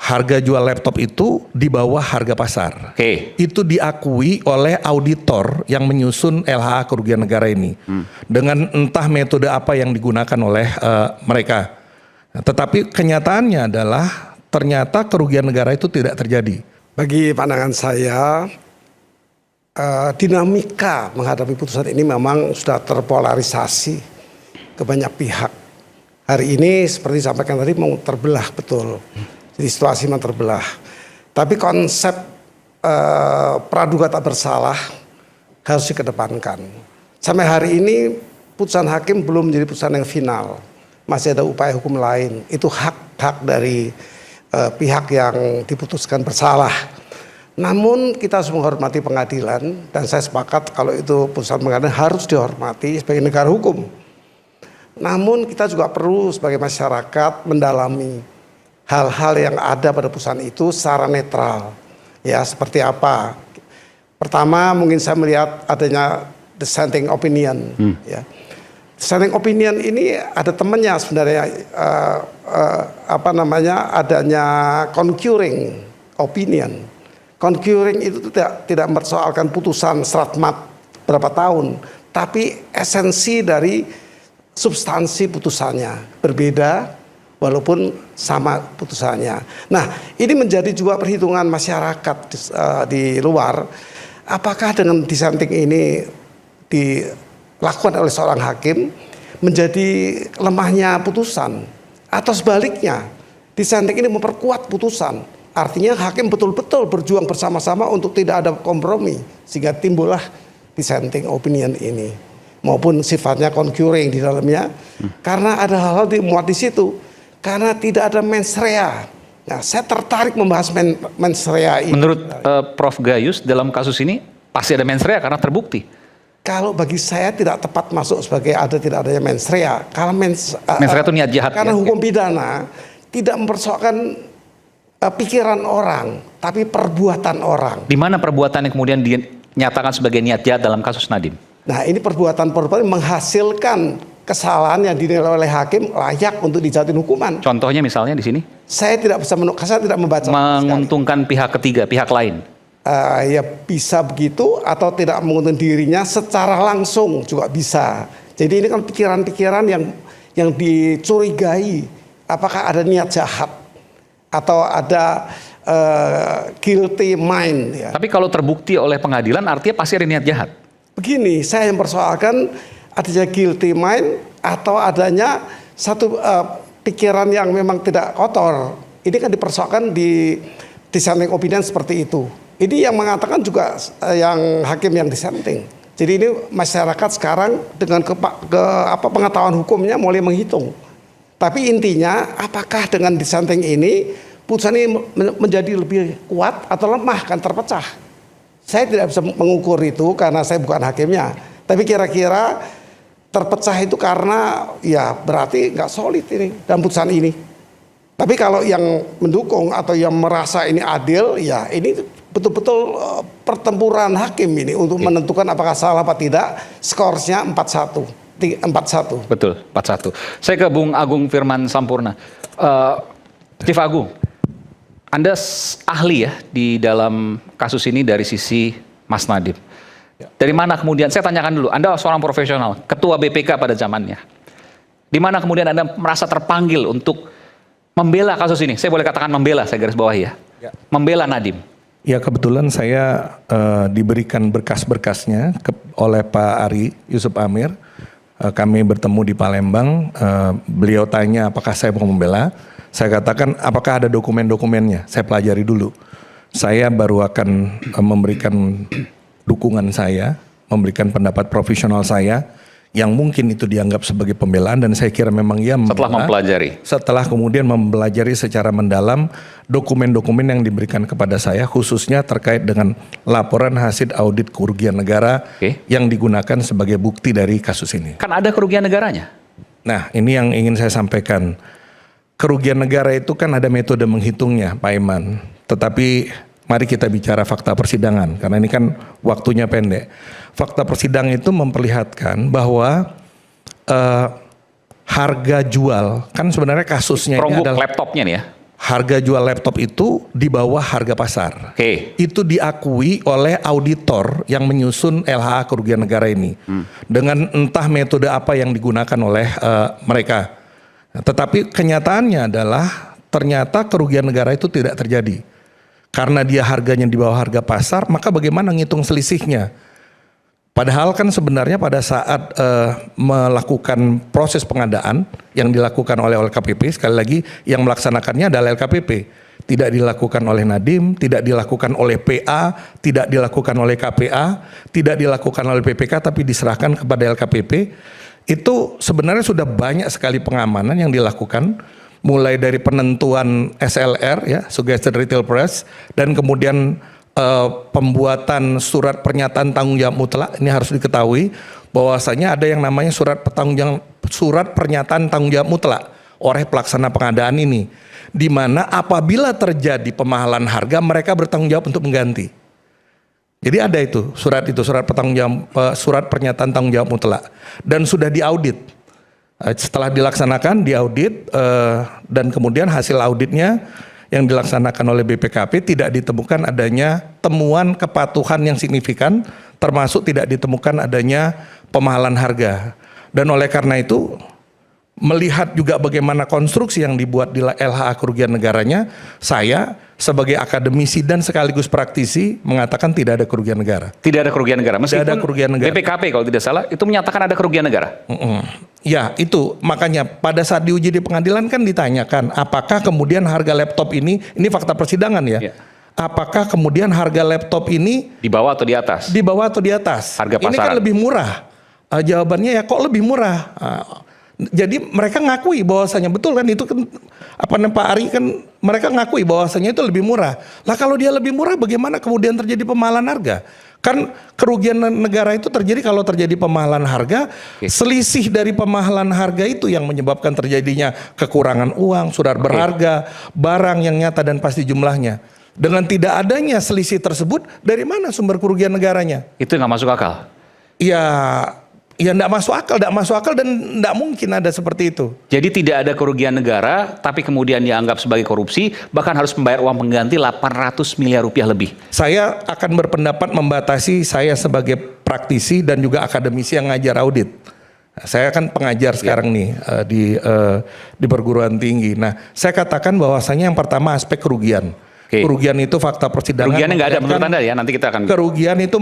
harga jual laptop itu di bawah harga pasar. Oke. Itu diakui oleh auditor yang menyusun LHA kerugian negara ini. Dengan entah metode apa yang digunakan oleh mereka. Nah, tetapi kenyataannya adalah ternyata kerugian negara itu tidak terjadi. Bagi pandangan saya, dinamika menghadapi putusan ini memang sudah terpolarisasi ke banyak pihak. Hari ini seperti disampaikan tadi mau terbelah betul. Jadi situasi memang terbelah. Tapi konsep praduga tak bersalah harus dikedepankan. Sampai hari ini putusan hakim belum menjadi putusan yang final. Masih ada upaya hukum lain. Itu hak dari pihak yang diputuskan bersalah. Namun kita harus menghormati pengadilan. Dan saya sepakat kalau itu putusan pengadilan harus dihormati sebagai negara hukum. Namun kita juga perlu sebagai masyarakat mendalami hal-hal yang ada pada putusan itu secara netral. Ya, seperti apa? Pertama, mungkin saya melihat adanya dissenting opinion. Ya. Dissenting opinion ini ada temannya sebenarnya, adanya concurring opinion. Concurring itu tidak mempersoalkan putusan serat-mat berapa tahun, tapi esensi dari substansi putusannya berbeda walaupun sama putusannya. Nah, ini menjadi juga perhitungan masyarakat di luar. Apakah dengan dissenting ini dilakukan oleh seorang hakim menjadi lemahnya putusan? Atau sebaliknya, dissenting ini memperkuat putusan. Artinya hakim betul-betul berjuang bersama-sama untuk tidak ada kompromi. Sehingga timbullah dissenting opinion ini. Maupun sifatnya concurring di dalamnya. Karena ada hal-hal dimuat di situ. Karena tidak ada mens rea. Nah, saya tertarik membahas mens rea ini. Menurut Prof. Gayus dalam kasus ini pasti ada mens rea karena terbukti. Kalau bagi saya tidak tepat masuk sebagai ada tidak adanya mens rea. Kalau mens rea itu niat jahat. Karena ya? hukum pidana tidak mempersoalkan pikiran orang, tapi perbuatan orang. Di mana perbuatan yang kemudian dinyatakan sebagai niat jahat dalam kasus Nadiem? Nah, ini perbuatan menghasilkan kesalahan yang dinilai oleh hakim layak untuk dijatuhin hukuman. Contohnya misalnya di sini? Saya tidak bisa saya tidak membaca. Menguntungkan pihak ketiga, pihak lain. Ya bisa begitu atau tidak menguntungkan dirinya secara langsung juga bisa. Jadi ini kan pikiran-pikiran yang dicurigai. Apakah ada niat jahat atau ada guilty mind? Ya. Tapi kalau terbukti oleh pengadilan artinya pasti ada niat jahat. Begini, saya yang persoalkan adanya guilty mind atau adanya satu pikiran yang memang tidak kotor. Ini kan dipersoalkan di dissenting opinion seperti itu. Ini yang mengatakan juga yang hakim yang dissenting. Jadi ini masyarakat sekarang dengan pengetahuan hukumnya mulai menghitung. Tapi intinya apakah dengan dissenting ini putusan ini menjadi lebih kuat atau lemah, kan terpecah. Saya tidak bisa mengukur itu karena saya bukan hakimnya. Tapi kira-kira terpecah itu karena ya berarti nggak solid ini dalam putusan ini. Tapi kalau yang mendukung atau yang merasa ini adil, ya ini betul-betul pertempuran hakim ini untuk menentukan apakah salah apa tidak. Skorsnya 4-1. 4-1. Betul, 4-1. Saya ke Bung Agung Firman Sampurna. Chief Agung, Anda ahli ya di dalam kasus ini dari sisi Mas Nadiem. Dari mana kemudian, saya tanyakan dulu, Anda seorang profesional, ketua BPK pada zamannya. Di mana kemudian Anda merasa terpanggil untuk membela kasus ini? Saya boleh katakan membela, saya garis bawahi ya. Membela Nadiem. Ya, kebetulan saya diberikan berkas-berkasnya oleh Pak Ari Yusuf Amir. Kami bertemu di Palembang, beliau tanya apakah saya mau membela. Saya katakan apakah ada dokumen-dokumennya, saya pelajari dulu. Saya baru akan memberikan dukungan saya, memberikan pendapat profesional saya, yang mungkin itu dianggap sebagai pembelaan dan saya kira memang ia setelah mempelajari. Setelah kemudian mempelajari secara mendalam dokumen-dokumen yang diberikan kepada saya, khususnya terkait dengan laporan hasil audit kerugian negara yang digunakan sebagai bukti dari kasus ini. Kan ada kerugian negaranya. Nah, ini yang ingin saya sampaikan. Kerugian negara itu kan ada metode menghitungnya, Pak Iman. Tetapi mari kita bicara fakta persidangan, karena ini kan waktunya pendek. Fakta persidangan itu memperlihatkan bahwa harga jual, kan sebenarnya kasusnya ini adalah laptopnya nih ya. harga jual laptop itu di bawah harga pasar. Itu diakui oleh auditor yang menyusun LHA kerugian negara ini. Dengan entah metode apa yang digunakan oleh mereka. Tetapi kenyataannya adalah ternyata kerugian negara itu tidak terjadi. Karena dia harganya di bawah harga pasar, maka bagaimana ngitung selisihnya? Padahal kan sebenarnya pada saat melakukan proses pengadaan yang dilakukan oleh LKPP, sekali lagi yang melaksanakannya adalah LKPP. Tidak dilakukan oleh Nadiem, tidak dilakukan oleh PA, tidak dilakukan oleh KPA, tidak dilakukan oleh PPK, tapi diserahkan kepada LKPP. Itu sebenarnya sudah banyak sekali pengamanan yang dilakukan, mulai dari penentuan SLR, ya, Suggested Retail Price, dan kemudian pembuatan surat pernyataan tanggung jawab mutlak. Ini harus diketahui bahwasanya ada yang namanya surat pernyataan tanggung jawab mutlak oleh pelaksana pengadaan ini, di mana apabila terjadi pemahalan harga mereka bertanggung jawab untuk mengganti. Jadi ada itu surat pernyataan tanggung jawab mutlak dan sudah diaudit. Setelah dilaksanakan diaudit dan kemudian hasil auditnya yang dilaksanakan oleh BPKP tidak ditemukan adanya temuan kepatuhan yang signifikan, termasuk tidak ditemukan adanya pemahalan harga. Dan oleh karena itu, melihat juga bagaimana konstruksi yang dibuat di LHA kerugian negaranya, saya sebagai akademisi dan sekaligus praktisi mengatakan tidak ada kerugian negara. Tidak ada kerugian negara, meskipun tidak ada kerugian negara. BPKP kalau tidak salah itu menyatakan ada kerugian negara. Ya itu makanya pada saat diuji di pengadilan kan ditanyakan apakah kemudian harga laptop ini fakta persidangan ya. Apakah kemudian harga laptop ini di bawah atau di atas? Di bawah atau di atas? Harga pasaran. Ini kan lebih murah. Jawabannya ya kok lebih murah. Jadi mereka ngakui bahwasanya betul kan itu kan Pak Ari kan mereka ngakui bahwasanya itu lebih murah. Lah kalau dia lebih murah bagaimana kemudian terjadi pemahalan harga? Kan kerugian negara itu terjadi kalau terjadi pemahalan harga, selisih dari pemahalan harga itu yang menyebabkan terjadinya kekurangan uang, surat berharga, barang yang nyata dan pasti jumlahnya. Dengan tidak adanya selisih tersebut, dari mana sumber kerugian negaranya? Itu nggak masuk akal. Ya enggak masuk akal dan enggak mungkin ada seperti itu. Jadi tidak ada kerugian negara, tapi kemudian dianggap sebagai korupsi, bahkan harus membayar uang pengganti 800 miliar rupiah lebih. Saya akan berpendapat membatasi saya sebagai praktisi dan juga akademisi yang ngajar audit. Saya kan pengajar sekarang nih di perguruan tinggi. Nah, saya katakan bahwasanya yang pertama aspek kerugian. Kerugian itu fakta persidangan. Kerugiannya nggak ada menurut Anda ya, nanti kita akan. Kerugian itu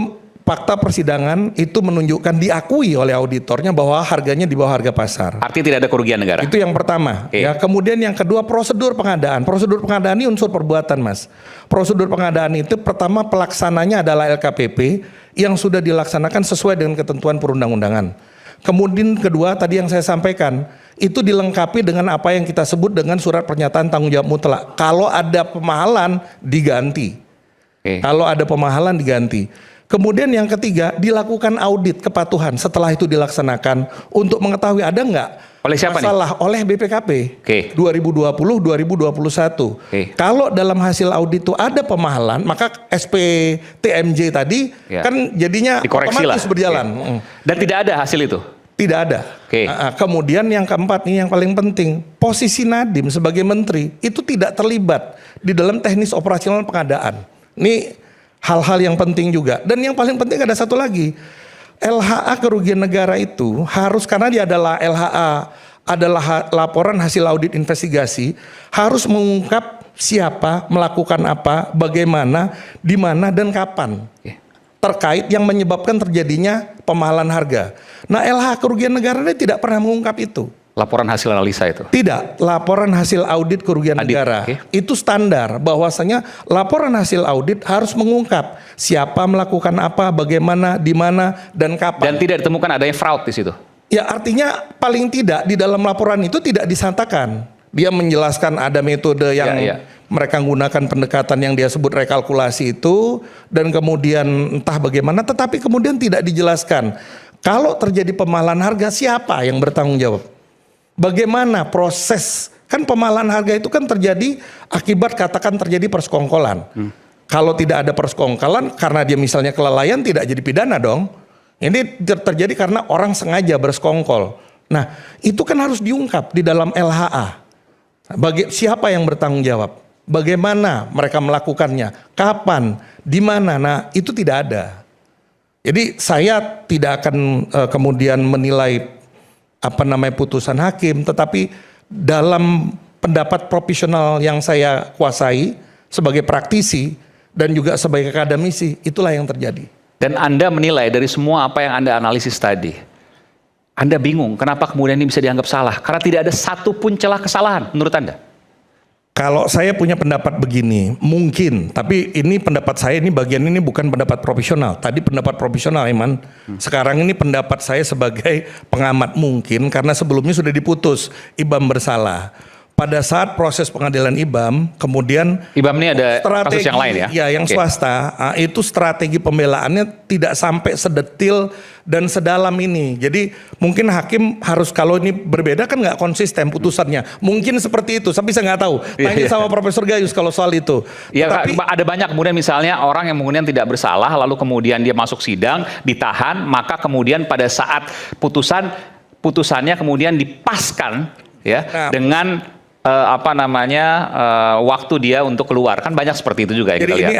fakta persidangan itu menunjukkan diakui oleh auditornya bahwa harganya di bawah harga pasar. Artinya tidak ada kerugian negara. Itu yang pertama. Ya, kemudian yang kedua prosedur pengadaan. Prosedur pengadaan ini unsur perbuatan, Mas. Prosedur pengadaan itu pertama pelaksananya adalah LKPP yang sudah dilaksanakan sesuai dengan ketentuan perundang-undangan. Kemudian kedua tadi yang saya sampaikan itu dilengkapi dengan apa yang kita sebut dengan surat pernyataan tanggung jawab mutlak. Kalau ada pemahalan diganti. Kalau ada pemahalan diganti. Kemudian yang ketiga dilakukan audit kepatuhan setelah itu dilaksanakan untuk mengetahui ada nggak oleh siapa masalah nih? Oleh BPKP 2020-2021. Kalau dalam hasil audit itu ada pemahalan maka SPTMJ tadi kan jadinya otomatis berjalan. Dan tidak ada hasil itu? Tidak ada. Kemudian yang keempat ini yang paling penting, posisi Nadiem sebagai menteri itu tidak terlibat di dalam teknis operasional pengadaan. Ini hal-hal yang penting juga. Dan yang paling penting ada satu lagi. LHA kerugian negara itu harus, karena dia adalah LHA, adalah laporan hasil audit investigasi, harus mengungkap siapa, melakukan apa, bagaimana, di mana, dan kapan. Terkait yang menyebabkan terjadinya pemahalan harga. Nah, LHA kerugian negara ini tidak pernah mengungkap itu. Laporan hasil analisa itu? Tidak, laporan hasil audit kerugian negara. Itu standar bahwasanya laporan hasil audit harus mengungkap siapa melakukan apa, bagaimana, di mana, dan kapan. Dan tidak ditemukan adanya fraud di situ? Ya artinya paling tidak di dalam laporan itu tidak disangkakan. Dia menjelaskan ada metode yang mereka gunakan pendekatan yang dia sebut rekalkulasi itu. Dan kemudian entah bagaimana, tetapi kemudian tidak dijelaskan. Kalau terjadi pemahalan harga siapa yang bertanggung jawab? Bagaimana proses, kan pemahalan harga itu kan terjadi akibat katakan terjadi persekongkolan. Kalau tidak ada persekongkolan karena dia misalnya kelalaian tidak jadi pidana dong. Ini terjadi karena orang sengaja bersekongkol. Nah itu kan harus diungkap di dalam LHA. Siapa yang bertanggung jawab? Bagaimana mereka melakukannya? Kapan? Di mana? Nah, itu tidak ada. Jadi saya tidak akan kemudian menilai putusan hakim, tetapi dalam pendapat profesional yang saya kuasai sebagai praktisi dan juga sebagai akademisi, itulah yang terjadi. Dan Anda menilai dari semua apa yang Anda analisis tadi, Anda bingung kenapa kemudian ini bisa dianggap salah? Karena tidak ada satupun celah kesalahan menurut Anda. Kalau saya punya pendapat begini, mungkin, tapi ini pendapat saya, ini bagian ini bukan pendapat profesional. Tadi pendapat profesional, Iman. Sekarang ini pendapat saya sebagai pengamat, mungkin karena sebelumnya sudah diputus IBAM bersalah. Pada saat proses pengadilan IBAM, kemudian IBAM ini ada kasus yang lain ya? Ya, yang swasta, itu strategi pembelaannya tidak sampai sedetil dan sedalam ini. Jadi mungkin hakim harus, kalau ini berbeda kan nggak konsisten putusannya. Mungkin seperti itu, tapi saya nggak tahu. Tanya sama Profesor Gayus kalau soal itu. Ya, tapi ada banyak kemudian misalnya orang yang kemudian tidak bersalah, lalu kemudian dia masuk sidang, ditahan, maka kemudian pada saat putusannya kemudian dipaskan ya dengan waktu dia untuk keluar, kan banyak seperti itu juga. Jadi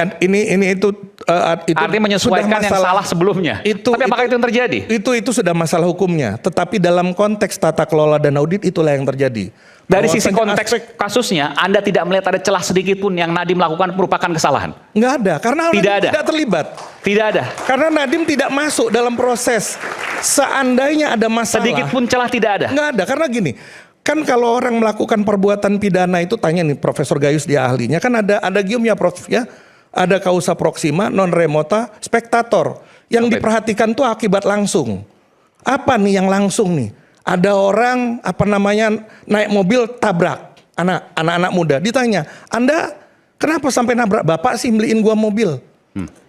itu artinya menyesuaikan yang salah sebelumnya. Tapi apakah itu yang terjadi? Itu sudah masalah hukumnya. Tetapi dalam konteks tata kelola dan audit itulah yang terjadi. Dari sisi konteks kasusnya, Anda tidak melihat ada celah sedikit pun yang Nadiem lakukan merupakan kesalahan? Nggak ada, karena tidak terlibat. Tidak ada. Karena Nadiem tidak masuk dalam proses. Seandainya ada masalah, sedikit pun celah tidak ada. Nggak ada, karena gini. Kan kalau orang melakukan perbuatan pidana itu, tanya nih Profesor Gayus, dia ahlinya, kan ada giumnya Prof ya. Ada causa proxima, non remota, spektator. Yang diperhatikan tuh akibat langsung. Apa nih yang langsung nih? Ada orang naik mobil tabrak anak-anak muda. Ditanya, Anda kenapa sampai nabrak? Bapak sih beliin gua mobil.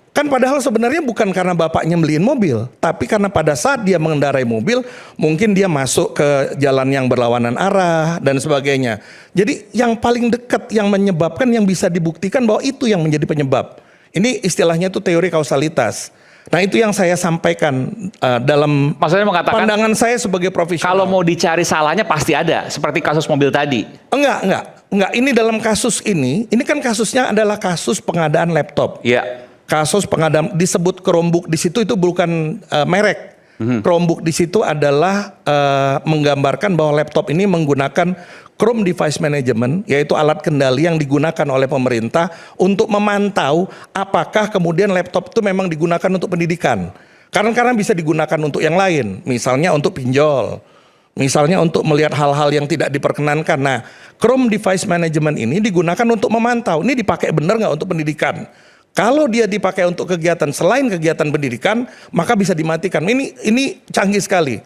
Kan padahal sebenarnya bukan karena bapaknya beliin mobil, tapi karena pada saat dia mengendarai mobil, mungkin dia masuk ke jalan yang berlawanan arah dan sebagainya. Jadi yang paling dekat yang menyebabkan, yang bisa dibuktikan bahwa itu yang menjadi penyebab. Ini istilahnya itu teori kausalitas. Nah, itu yang saya sampaikan dalam pandangan saya sebagai profesional. Kalau mau dicari salahnya pasti ada, seperti kasus mobil tadi. Enggak. Ini dalam kasus ini kan kasusnya adalah kasus pengadaan laptop. Iya. Kasus pengadaan disebut Chromebook di situ, itu bukan merek. Chromebook di situ adalah menggambarkan bahwa laptop ini menggunakan Chrome Device Management, yaitu alat kendali yang digunakan oleh pemerintah untuk memantau apakah kemudian laptop itu memang digunakan untuk pendidikan. Karena bisa digunakan untuk yang lain, misalnya untuk pinjol, misalnya untuk melihat hal-hal yang tidak diperkenankan. Nah, Chrome Device Management ini digunakan untuk memantau, ini dipakai benar nggak untuk pendidikan. Kalau dia dipakai untuk kegiatan selain kegiatan pendidikan, maka bisa dimatikan. Ini canggih sekali.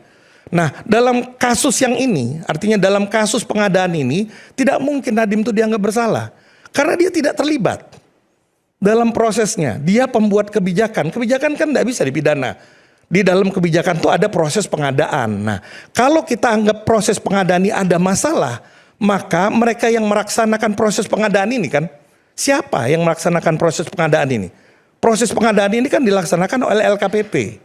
Nah, dalam kasus yang ini, artinya dalam kasus pengadaan ini, tidak mungkin Nadiem itu dianggap bersalah. Karena dia tidak terlibat dalam prosesnya. Dia pembuat kebijakan. Kebijakan kan tidak bisa dipidana. Di dalam kebijakan itu ada proses pengadaan. Nah, kalau kita anggap proses pengadaan ini ada masalah, maka mereka yang melaksanakan proses pengadaan ini kan, siapa yang melaksanakan proses pengadaan ini? Proses pengadaan ini kan dilaksanakan oleh LKPP.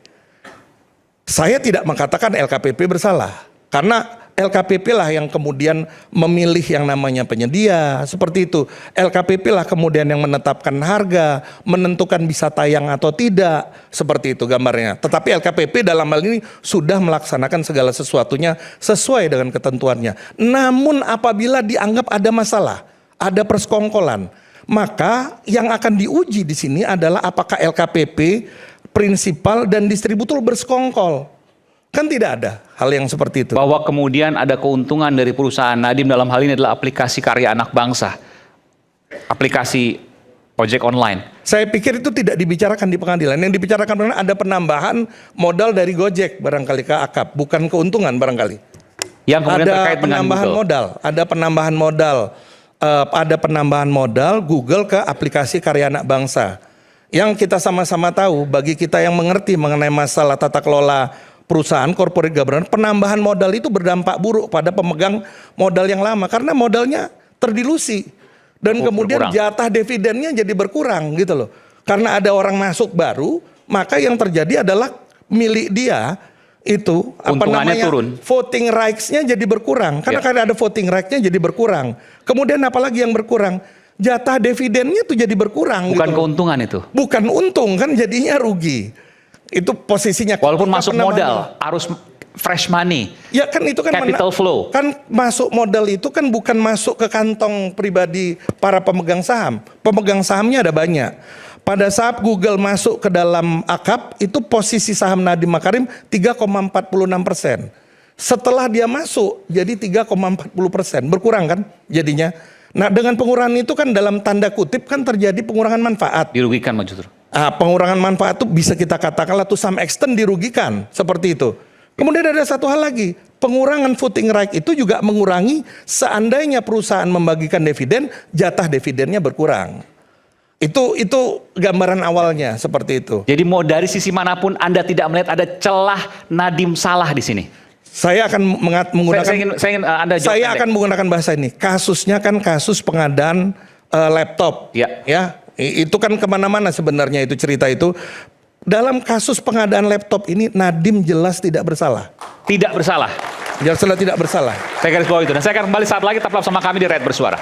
Saya tidak mengatakan LKPP bersalah, karena LKPP lah yang kemudian memilih yang namanya penyedia, seperti itu. LKPP lah kemudian yang menetapkan harga, menentukan bisa tayang atau tidak, seperti itu gambarnya. Tetapi LKPP dalam hal ini sudah melaksanakan segala sesuatunya sesuai dengan ketentuannya. Namun apabila dianggap ada masalah, ada persekongkolan, maka yang akan diuji di sini adalah apakah LKPP, prinsipal dan distributor bersekongkol. Kan tidak ada hal yang seperti itu. Bahwa kemudian ada keuntungan dari perusahaan Nadiem dalam hal ini adalah aplikasi karya anak bangsa, aplikasi ojek online. Saya pikir itu tidak dibicarakan di pengadilan. Yang dibicarakan ada penambahan modal dari Gojek barangkali ke akap, bukan keuntungan barangkali. Yang kemudian ada terkait dengan penambahan Google. modal, ada penambahan modal Google ke aplikasi karya anak bangsa. Yang kita sama-sama tahu, bagi kita yang mengerti mengenai masalah tata kelola perusahaan, corporate governance, penambahan modal itu berdampak buruk pada pemegang modal yang lama karena modalnya terdilusi dan kemudian jatah dividennya jadi berkurang gitu loh. Karena ada orang masuk baru, maka yang terjadi adalah milik dia itu Untungannya turun. voting rights-nya jadi berkurang. Karena karena ada voting rights-nya jadi berkurang. Kemudian apalagi yang berkurang? Jatah dividennya tuh jadi berkurang. Bukan gitu. keuntungan itu. Bukan untung kan, jadinya rugi. Itu posisinya. Walaupun masuk modal, harus fresh money. Ya kan itu kan capital flow. Kan masuk modal itu kan bukan masuk ke kantong pribadi para pemegang saham. Pemegang sahamnya ada banyak. Pada saat Google masuk ke dalam akap, itu posisi saham Nadiem Makarim 3,46%. Setelah dia masuk, jadi 3,40%. Berkurang kan jadinya. Nah dengan pengurangan itu kan dalam tanda kutip kan terjadi pengurangan manfaat. Dirugikan Mas justru. Pengurangan manfaat itu bisa kita katakanlah to some extent dirugikan. Seperti itu. Kemudian ada satu hal lagi. Pengurangan voting right itu juga mengurangi seandainya perusahaan membagikan dividen, jatah dividennya berkurang. Itu gambaran awalnya seperti itu. Jadi mau dari sisi manapun Anda tidak melihat ada celah Nadiem salah di sini. Saya akan menggunakan saya akan menggunakan bahasa ini. Kasusnya kan kasus pengadaan laptop. Ya, itu kan kemana-mana sebenarnya itu cerita itu. Dalam kasus pengadaan laptop ini Nadiem jelas tidak bersalah. Tidak bersalah. Jelas tidak bersalah. Saya garis bawah itu. Dan saya akan kembali saat lagi tetap sama kami di Rakyat Bersuara.